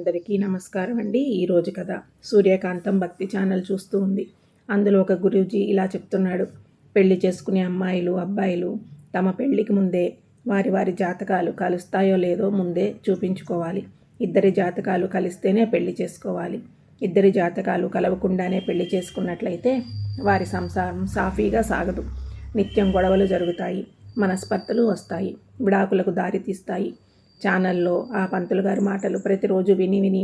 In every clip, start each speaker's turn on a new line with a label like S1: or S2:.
S1: అందరికీ నమస్కారం అండి. ఈరోజు కథ సూర్యకాంతం భక్తి ఛానల్ చూస్తూ ఉంది. అందులో ఒక గురూజీ ఇలా చెప్తున్నాడు. పెళ్లి చేసుకునే అమ్మాయిలు అబ్బాయిలు తమ పెళ్లికి ముందే వారి వారి జాతకాలు కలుస్తాయో లేదో ముందే చూపించుకోవాలి. ఇద్దరి జాతకాలు కలిస్తేనే పెళ్లి చేసుకోవాలి. ఇద్దరి జాతకాలు కలవకుండానే పెళ్లి చేసుకున్నట్లయితే వారి సంసారం సాఫీగా సాగదు. నిత్యం గొడవలు జరుగుతాయి, మనస్పర్ధలు వస్తాయి, విడాకులకు దారితీస్తాయి. ఛానల్లో ఆ పంతులు గారి మాటలు ప్రతిరోజు విని విని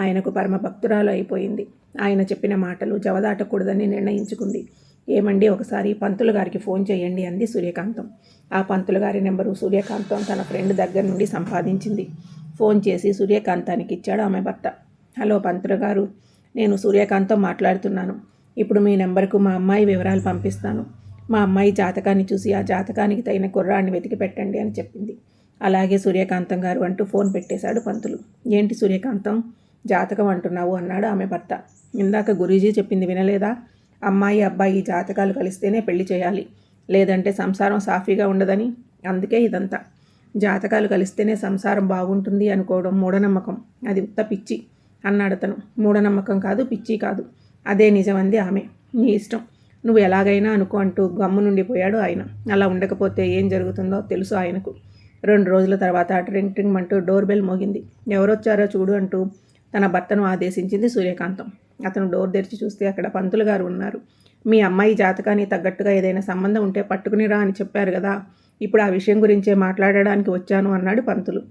S1: ఆయనకు పరమ భక్తురాలు అయిపోయింది. ఆయన చెప్పిన మాటలు జవదాటకూడదని నిర్ణయించుకుంది. ఏమండి, ఒకసారి పంతులు గారికి ఫోన్ చేయండి అంది సూర్యకాంతం. ఆ పంతులు గారి నెంబరు సూర్యకాంతం తన ఫ్రెండ్ దగ్గర నుండి సంపాదించింది. ఫోన్ చేసి సూర్యకాంతానికి ఇచ్చాడు ఆమె భర్త. హలో పంతులు గారు, నేను సూర్యకాంతం మాట్లాడుతున్నాను. ఇప్పుడు మీ నెంబర్కు మా అమ్మాయి వివరాలు పంపిస్తాను. మా అమ్మాయి జాతకాన్ని చూసి ఆ జాతకానికి తగిన కుర్రాన్ని వెతికి పెట్టండి అని చెప్పింది. అలాగే సూర్యకాంతం గారు అంటూ ఫోన్ పెట్టేశాడు పంతులు. ఏంటి సూర్యకాంతం, జాతకం అంటున్నావు అన్నాడు ఆమె భర్త. ఇందాక గురూజీ చెప్పింది వినలేదా? అమ్మాయి అబ్బాయి జాతకాలు కలిస్తేనే పెళ్లి చేయాలి, లేదంటే సంసారం సాఫీగా ఉండదని. అందుకే ఇదంతా. జాతకాలు కలిస్తేనే సంసారం బాగుంటుంది అనుకోవడం మూఢనమ్మకం. అది ఉత్త పిచ్చి అన్నాడు అతను. మూఢనమ్మకం కాదు, పిచ్చి కాదు, అదే నిజం అంది ఆమె. నీ ఇష్టం, నువ్వు ఎలాగైనా అనుకో అంటూ గమ్ము నుండిపోయాడు ఆయన. అలా ఉండకపోతే ఏం జరుగుతుందో తెలుసు ఆయనకు. 2 రోజుల తర్వాత ట్రింగ్ ట్రింగ్ అంటూ డోర్ బెల్ మోగింది. ఎవరొచ్చారో చూడు అంటూ తన భర్తను ఆదేశించింది సూర్యకాంతం. అతను డోర్ తెరిచి చూస్తే అక్కడ పంతులు గారు ఉన్నారు. మీ అమ్మాయి జాతకానికి తగ్గట్టుగా ఏదైనా సంబంధం ఉంటే పట్టుకుని రా అని చెప్పారు కదా, ఇప్పుడు ఆ విషయం గురించే మాట్లాడడానికి వచ్చాను అన్నాడు పంతులు.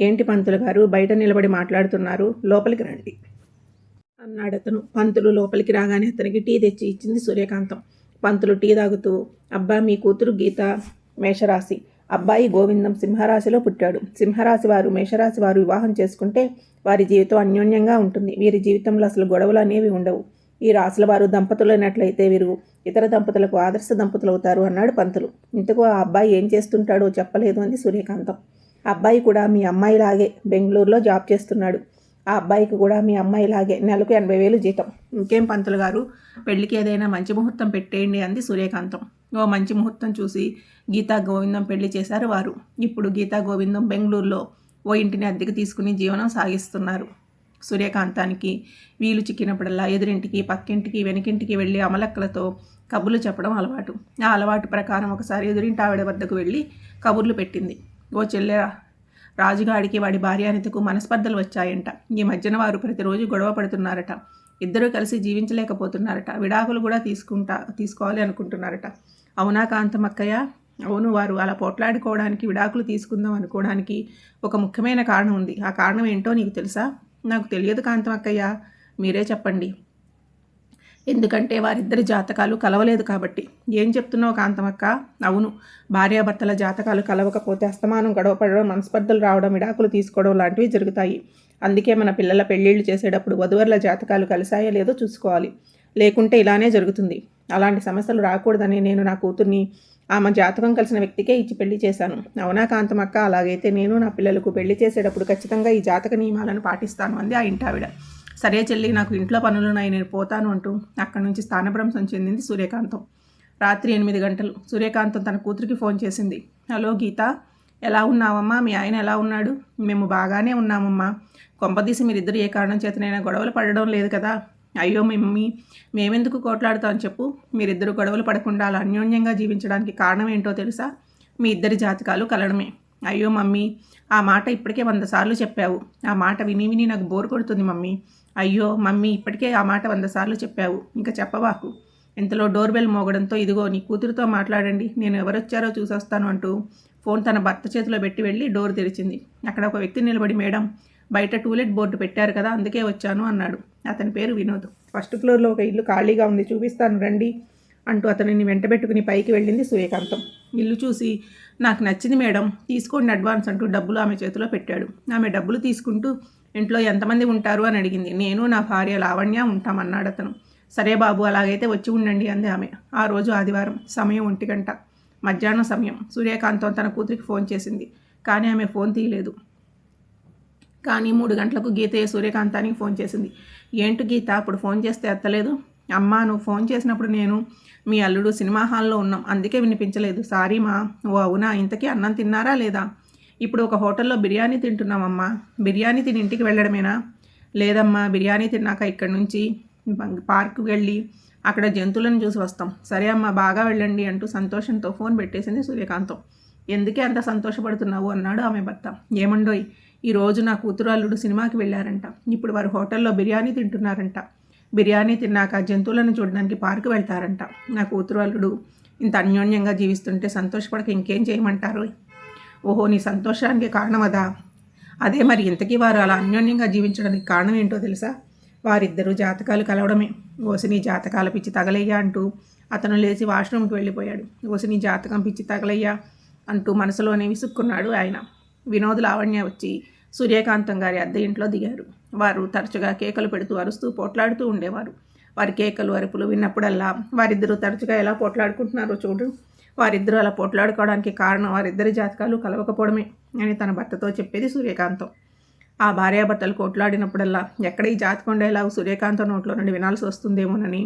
S1: ఏంటి పంతులు గారు, బయట నిలబడి మాట్లాడుతున్నారు, లోపలికి రండి అన్నాడు అతను. పంతులు లోపలికి రాగానే అతనికి టీ తెచ్చి ఇచ్చింది సూర్యకాంతం. పంతులు టీ తాగుతూ, అబ్బా మీ కూతురు గీత మేషరాశి, అబ్బాయి గోవిందం సింహరాశిలో పుట్టాడు. సింహరాశి వారు మేషరాశి వారు వివాహం చేసుకుంటే వారి జీవితం అన్యోన్యంగా ఉంటుంది. వీరి జీవితంలో అసలు గొడవలు అనేవి ఉండవు. ఈ రాశుల వారు దంపతులైనట్లయితే వీరు ఇతర దంపతులకు ఆదర్శ దంపతులు అవుతారు అన్నాడు పంతులు. ఇంతకు ఆ అబ్బాయి ఏం చేస్తుంటాడో చెప్పలేదు అంది సూర్యకాంతం. ఆ అబ్బాయి కూడా మీ అమ్మాయిలాగే బెంగళూరులో జాబ్ చేస్తున్నాడు. ఆ అబ్బాయికి కూడా మీ అమ్మాయిలాగే నెలకు 80,000 జీతం. ఇంకేం పంతులు గారు, పెళ్లికి ఏదైనా మంచి ముహూర్తం పెట్టేయండి అంది సూర్యకాంతం. ఓ మంచి ముహూర్తం చూసి గీతా గోవిందం పెళ్లి చేశారు వారు. ఇప్పుడు గీతా గోవిందం బెంగళూరులో ఓ ఇంటిని అద్దెకు తీసుకుని జీవనం సాగిస్తున్నారు. సూర్యకాంతానికి వీలు చిక్కినప్పుడల్లా ఎదురింటికి, పక్కింటికి, వెనకింటికి వెళ్ళి అమలక్కలతో కబుర్లు చెప్పడం అలవాటు. ఆ అలవాటు ప్రకారం ఒకసారి ఎదురింటి ఆవిడ వద్దకు వెళ్ళి కబుర్లు పెట్టింది. ఓ చెల్లె, రాజుగాడికి వాడి భార్యానితకు మనస్పర్ధలు వచ్చాయంట. ఈ మధ్యన వారు ప్రతిరోజు గొడవ పడుతున్నారట. ఇద్దరూ కలిసి జీవించలేకపోతున్నారట. విడాకులు కూడా తీసుకోవాలి అనుకుంటున్నారట. అవునా కాంతమక్కయ్య? అవును, వారు అలా పోట్లాడుకోవడానికి, విడాకులు తీసుకుందాం అనుకోవడానికి ఒక ముఖ్యమైన కారణం ఉంది. ఆ కారణం ఏంటో నీకు తెలుసా? నాకు తెలియదు కాంతమక్కయ్య, మీరే చెప్పండి. ఎందుకంటే వారిద్దరి జాతకాలు కలవలేదు కాబట్టి. ఏం చెప్తున్నావు కాంతమక్క? అవును, భార్యాభర్తల జాతకాలు కలవకపోతే అస్తమానం గొడవపడడం, మనస్పర్ధలు రావడం, విడాకులు తీసుకోవడం లాంటివి జరుగుతాయి. అందుకే మన పిల్లల పెళ్ళిళ్ళు చేసేటప్పుడు వధువరుల జాతకాలు కలిసాయో లేదో చూసుకోవాలి. లేకుంటే ఇలానే జరుగుతుంది. అలాంటి సమస్యలు రాకూడదని నేను నా కూతుర్ని ఆమె జాతకం కలిసిన వ్యక్తికే ఇచ్చి పెళ్లి చేశాను. అవునా కాంతమక్క? అలాగైతే నేను నా పిల్లలకు పెళ్లి చేసేటప్పుడు ఖచ్చితంగా ఈ జాతక నియమాలను పాటిస్తాను అంది ఆ ఇంటావిడ. సరే చెల్లి, నాకు ఇంట్లో పనులున్నాయి, నేను పోతాను అంటూ అక్కడి నుంచి స్థానభ్రంశం చెందింది సూర్యకాంతం. రాత్రి 8 గంటలు సూర్యకాంతం తన కూతురికి ఫోన్ చేసింది. హలో గీత, ఎలా ఉన్నావమ్మా? మీ ఆయన ఎలా ఉన్నాడు? మేము బాగానే ఉన్నామమ్మా. కొంపదీసి మీరిద్దరు ఏ కారణం చేతనైనా గొడవలు పడడం లేదు కదా? అయ్యో మమ్మీ, మేమెందుకు కోట్లాడుతాం చెప్పు. మీరిద్దరు గొడవలు పడకుండా అలా అన్యోన్యంగా జీవించడానికి కారణం ఏంటో తెలుసా? మీ ఇద్దరి జాతకాలు కలడమే. అయ్యో మమ్మీ, ఆ మాట ఇప్పటికే 100 సార్లు చెప్పావు. ఆ మాట విని విని నాకు బోర్ కొడుతుంది మమ్మీ. అయ్యో మమ్మీ, ఇప్పటికే ఆ మాట 100 సార్లు చెప్పావు, ఇంకా చెప్పవాకు. ఇంతలో డోర్ బెల్ మోగడంతో ఇదిగో నీ కూతురుతో మాట్లాడండి, నేను ఎవరొచ్చారో చూసొస్తాను అంటూ ఫోన్ తన భర్త చేతిలో పెట్టి వెళ్ళి డోర్ తెరిచింది. అక్కడ ఒక వ్యక్తి నిలబడి, మేడం, బయట టూలెట్ బోర్డు పెట్టారు కదా, అందుకే వచ్చాను అన్నాడు. అతని పేరు వినోద్. 1st ఫ్లోర్లో ఒక ఇల్లు ఖాళీగా ఉంది, చూపిస్తాను రండి అంటూ అతనిని వెంటబెట్టుకుని పైకి వెళ్ళింది సూర్యకాంతం. ఇల్లు చూసి, నాకు నచ్చింది మేడం, తీసుకోండి అడ్వాన్స్ అంటూ డబ్బులు ఆమె చేతిలో పెట్టాడు. ఆమె డబ్బులు తీసుకుంటూ, ఇంట్లో ఎంతమంది ఉంటారు అని అడిగింది. నేను, నా భార్య లావణ్య ఉంటామన్నాడు అతను. సరే బాబు, అలాగైతే వచ్చి ఉండండి అంది ఆమె. ఆ రోజు ఆదివారం, సమయం 1 గంట, మధ్యాహ్నం సమయం. సూర్యకాంతం తన కూతురికి ఫోన్ చేసింది, కానీ ఆమె ఫోన్ తీయలేదు. కానీ 3 గంటలకు గీతయ్య సూర్యకాంతానికి ఫోన్ చేసింది. ఏంటి గీత, అప్పుడు ఫోన్ చేస్తే ఎత్తలేదు? అమ్మా, నువ్వు ఫోన్ చేసినప్పుడు నేను మీ అల్లుడు సినిమా హాల్లో ఉన్నాం, అందుకే వినిపించలేదు. సారీ మా. ఓ అవునా, ఇంతకీ అన్నం తిన్నారా లేదా? ఇప్పుడు ఒక హోటల్లో బిర్యానీ తింటున్నామమ్మా. బిర్యానీ తిని ఇంటికి వెళ్ళడమేనా? లేదమ్మా, బిర్యానీ తిన్నాక ఇక్కడి నుంచి పార్కు వెళ్ళి అక్కడ జంతువులను చూసి వస్తాం. సరే అమ్మా, బాగా వెళ్ళండి అంటూ సంతోషంతో ఫోన్ పెట్టేసింది సూర్యకాంతం. ఎందుకే అంత సంతోషపడుతున్నావు అన్నాడు ఆమె భర్త. ఏమండోయ్, ఈరోజు నా కూతురు అల్లుడు సినిమాకి వెళ్ళారంట. ఇప్పుడు వారు హోటల్లో బిర్యానీ తింటున్నారంట. బిర్యానీ తిన్నాక జంతువులను చూడడానికి పార్కు వెళ్తారంట. నా కూతురు అల్లుడు ఇంత అన్యోన్యంగా జీవిస్తుంటే సంతోషపడక ఇంకేం చేయమంటారు? ఓహో, నీ సంతోషానికి కారణం అదా? అదే మరి, ఇంతకీ వారు అలా అన్యోన్యంగా జీవించడానికి కారణం ఏంటో తెలుసా? వారిద్దరూ జాతకాలు కలవడమే. ఓసిని జాతకాల పిచ్చి తగలయ్యా అంటూ అతను లేచి వాష్రూమ్కి వెళ్ళిపోయాడు. ఓసిని జాతకం పిచ్చి తగలయ్యా అంటూ మనసులోనే విసుక్కున్నాడు ఆయన. వినోద్, లావణ్య వచ్చి సూర్యకాంతం గారి అద్దె ఇంట్లో దిగారు. వారు తరచుగా కేకలు పెడుతూ అరుస్తూ పోట్లాడుతూ ఉండేవారు. వారి కేకలు అరుపులు విన్నప్పుడల్లా వారిద్దరూ తరచుగా ఎలా పోట్లాడుకుంటున్నారో చూడు. వారిద్దరూ అలా పోట్లాడుకోవడానికి కారణం వారిద్దరి జాతకాలు కలవకపోవడమే అని తన భర్తతో చెప్పేది సూర్యకాంతం. ఆ భార్యాభర్తలు కొట్లాడినప్పుడల్లా ఎక్కడ ఈ జాతకం ఉండేలాగా సూర్యకాంతం నోట్లో నుండి వినాల్సి వస్తుందేమోనని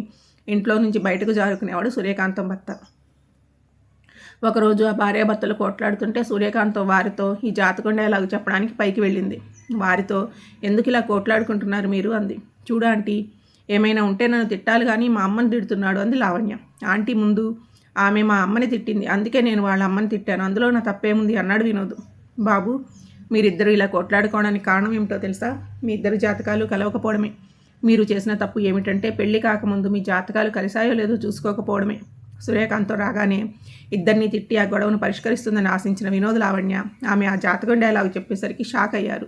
S1: ఇంట్లో నుంచి బయటకు జారుకునేవాడు సూర్యకాంతం భర్త. ఒకరోజు ఆ భార్యాభర్తలు కొట్లాడుతుంటే సూర్యకాంతం వారితో ఈ జాతకం ఉండేలాగా చెప్పడానికి పైకి వెళ్ళింది. వారితో, ఎందుకు ఇలా కొట్లాడుకుంటున్నారు మీరు అంది. చూడు ఆంటీ, ఏమైనా ఉంటే నన్ను తిట్టాలి కానీ మా అమ్మని తిడుతున్నాడు అంది లావణ్య. ఆంటీ ముందు ఆమె మా అమ్మని తిట్టింది, అందుకే నేను వాళ్ళ అమ్మని తిట్టాను, అందులో నా తప్పేముంది అన్నాడు వినోద్. బాబు, మీరిద్దరూ ఇలా కొట్లాడుకోవడానికి కారణం ఏమిటో తెలుసా? మీ ఇద్దరు జాతకాలు కలవకపోవడమే. మీరు చేసిన తప్పు ఏమిటంటే పెళ్లి కాకముందు మీ జాతకాలు కలిసాయో లేదో చూసుకోకపోవడమే. సూర్యకాంతం రాగానే ఇద్దరిని తిట్టి ఆ గొడవను పరిష్కరిస్తుందని ఆశించిన వినోద్, లావణ్య ఆమె ఆ జాతకం డైలాగ్ చెప్పేసరికి షాక్ అయ్యారు.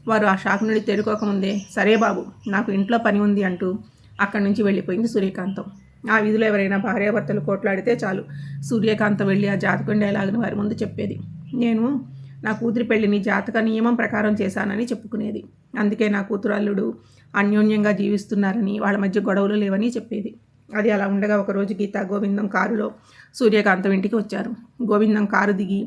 S1: వారు ఆ షాక్ నుండి తేరుకోకముందే, సరే బాబు, నాకు ఇంట్లో పని ఉంది అంటూ అక్కడి నుంచి వెళ్ళిపోయింది సూర్యకాంతం. ఆ వీధిలో ఎవరైనా భార్యాభర్తలు కొట్లాడితే చాలు, సూర్యకాంతం వెళ్ళి ఆ జాతకం డైలాగ్ని వారి ముందు చెప్పేది. నేను నా కూతురి పెళ్లిని జాతక నియమం ప్రకారం చేశానని చెప్పుకునేది. అందుకే నా కూతురు అల్లుడు అన్యోన్యంగా జీవిస్తున్నారని, వాళ్ళ మధ్య గొడవలు లేవని చెప్పేది. అది అలా ఉండగా ఒకరోజు గీత, గోవిందం కారులో సూర్యకాంతం ఇంటికి వచ్చారు. గోవిందం కారు దిగి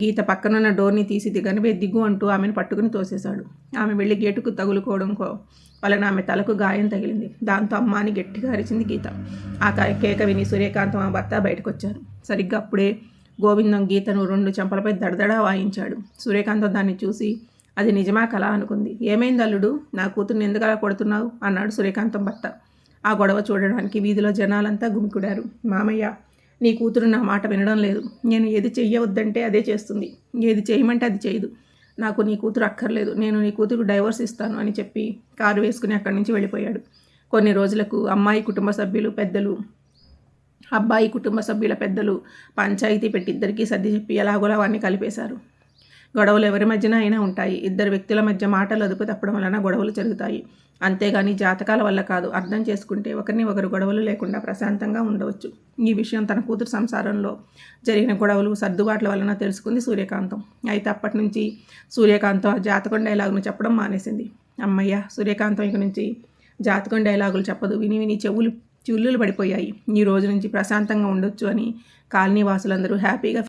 S1: గీత పక్కనున్న డోర్ని తీసి దిగనివే దిగు అంటూ ఆమెను పట్టుకుని తోసేశాడు. ఆమె వెళ్ళి గేటుకు తగులుకోవడం వలన ఆమె తలకు గాయం తగిలింది. దాంతో అమ్మ అని గట్టిగా అరిచింది గీత. ఆ కేక విని సూర్యకాంతం ఆ భర్త బయటకు వచ్చారు. సరిగ్గా అప్పుడే గోవిందం గీతను 2 చెంపలపై దడదడా వాయించాడు. సూర్యకాంతం దాన్ని చూసి అది నిజమా కలా అనుకుంది. ఏమైంది అల్లుడు, నా కూతుర్ని ఎందుకలా కొడుతున్నావు అన్నాడు సూర్యకాంతం భర్త. ఆ గొడవ చూడడానికి వీధిలో జనాలంతా గుమికూడారు. మామయ్య, నీ కూతురు నా మాట వినడం లేదు. నేను ఏది చెయ్యవద్దంటే అదే చేస్తుంది, ఏది చేయమంటే అది చేయదు. నాకు నీ కూతురు అక్కర్లేదు, నేను నీ కూతురు డైవర్స్ ఇస్తాను అని చెప్పి కారు వేసుకుని అక్కడి నుంచి వెళ్ళిపోయాడు. కొన్ని రోజులకు అబ్బాయి కుటుంబ సభ్యుల పెద్దలు పంచాయతీ పెట్టి ఇద్దరికీ సర్ది చెప్పి ఎలాగోలా వారిని కలిపేశారు. గొడవలు ఎవరి మధ్యన అయినా ఉంటాయి. ఇద్దరు వ్యక్తుల మధ్య మాటలు అదుపు తప్పడం వలన గొడవలు జరుగుతాయి. అంతేగాని జాతకాల వల్ల కాదు. అర్థం చేసుకుంటే ఒకరిని ఒకరు గొడవలు లేకుండా ప్రశాంతంగా ఉండవచ్చు. ఈ విషయం తన కూతురు సంసారంలో జరిగిన గొడవలు, సర్దుబాట్ల వలన తెలుసుకుంది సూర్యకాంతం. అయితే అప్పటి నుంచి సూర్యకాంతం ఆ జాతకం డైలాగును చెప్పడం మానేసింది. అమ్మయ్య, సూర్యకాంతం ఇక నుంచి జాతకం డైలాగులు చెప్పదు. విని విని చిల్లులు పడిపోయాయి. ఈ రోజు నుంచి ప్రశాంతంగా ఉండొచ్చు అని కాలనీ వాసులందరూ హ్యాపీగా